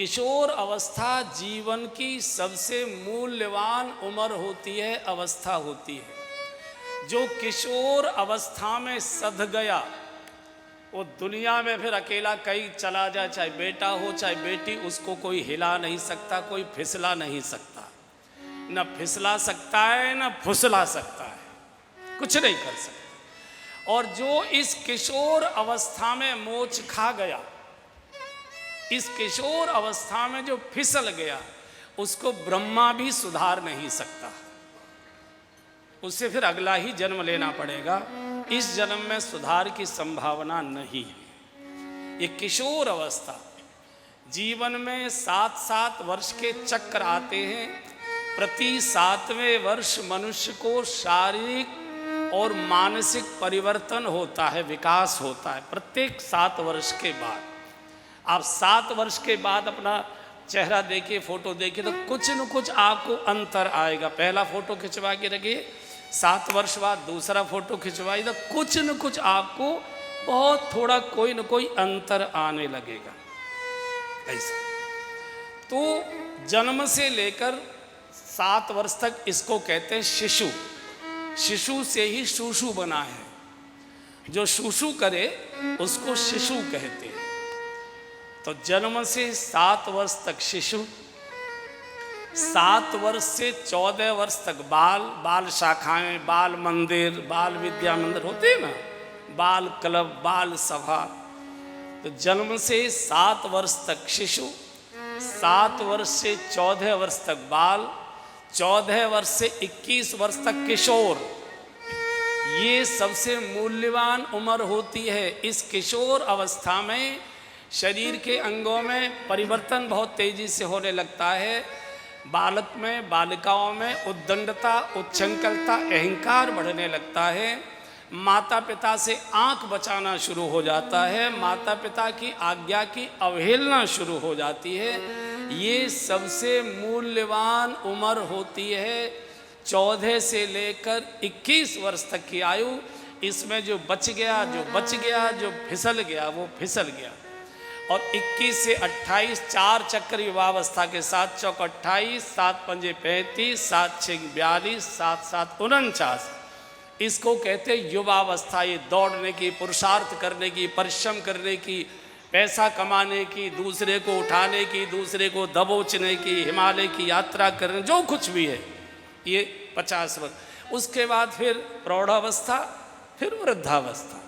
किशोर अवस्था जीवन की सबसे मूल्यवान उम्र होती है, अवस्था होती है। जो किशोर अवस्था में सध गया वो दुनिया में फिर अकेला कहीं चला जाए, चाहे बेटा हो चाहे बेटी, उसको कोई हिला नहीं सकता, कोई फिसला नहीं सकता। न फिसला सकता है न फुसला सकता है, कुछ नहीं कर सकता। और जो इस किशोर अवस्था में मोच खा गया, इस किशोर अवस्था में जो फिसल गया, उसको ब्रह्मा भी सुधार नहीं सकता। उससे फिर अगला ही जन्म लेना पड़ेगा। इस जन्म में सुधार की संभावना नहीं है। ये किशोर अवस्था, जीवन में 7-7 वर्ष के चक्र आते हैं। प्रति 7वें वर्ष मनुष्य को शारीरिक और मानसिक परिवर्तन होता है, विकास होता है। प्रत्येक 7 वर्ष के बाद, आप 7 वर्ष के बाद अपना चेहरा देखिए, फोटो देखिए, तो कुछ न कुछ आपको अंतर आएगा। पहला फोटो खिंचवा के रखिए, 7 वर्ष बाद दूसरा फोटो खिंचवाइए, तो कुछ न कुछ आपको बहुत थोड़ा कोई न कोई अंतर आने लगेगा। ऐसा तो जन्म से लेकर 7 वर्ष तक इसको कहते हैं शिशु। शिशु से ही शुशु बना है। जो शुशु करे उसको शिशु कहते हैं। तो जन्म से 7 वर्ष तक शिशु, 7 वर्ष से 14 वर्ष तक बाल शाखाएं, बाल मंदिर, बाल विद्या मंदिर होते हैं ना, बाल क्लब, बाल सभा। तो जन्म से 7 वर्ष तक शिशु, 7 वर्ष से 14 वर्ष तक बाल, 14 वर्ष से 21 वर्ष तक किशोर। ये सबसे मूल्यवान उम्र होती है। इस किशोर अवस्था में शरीर के अंगों में परिवर्तन बहुत तेजी से होने लगता है। बालक में, बालिकाओं में उद्दंडता, उच्छृंखलता, अहंकार बढ़ने लगता है। माता पिता से आंख बचाना शुरू हो जाता है। माता पिता की आज्ञा की अवहेलना शुरू हो जाती है। ये सबसे मूल्यवान उम्र होती है 14 से लेकर 21 वर्ष तक की आयु। इसमें जो बच गया, जो फिसल गया वो फिसल गया। और 21 से 28 4 चक्र युवावस्था के साथ, चौक 28, 7 पंजे 35, 7 6 42, 7 7 49, इसको कहते हैं युवावस्था। ये दौड़ने की, पुरुषार्थ करने की, परिश्रम करने की, पैसा कमाने की, दूसरे को उठाने की, दूसरे को दबोचने की, हिमालय की यात्रा करने, जो कुछ भी है, ये 50 वर्ष। उसके बाद फिर प्रौढ़ावस्था, फिर वृद्धावस्था।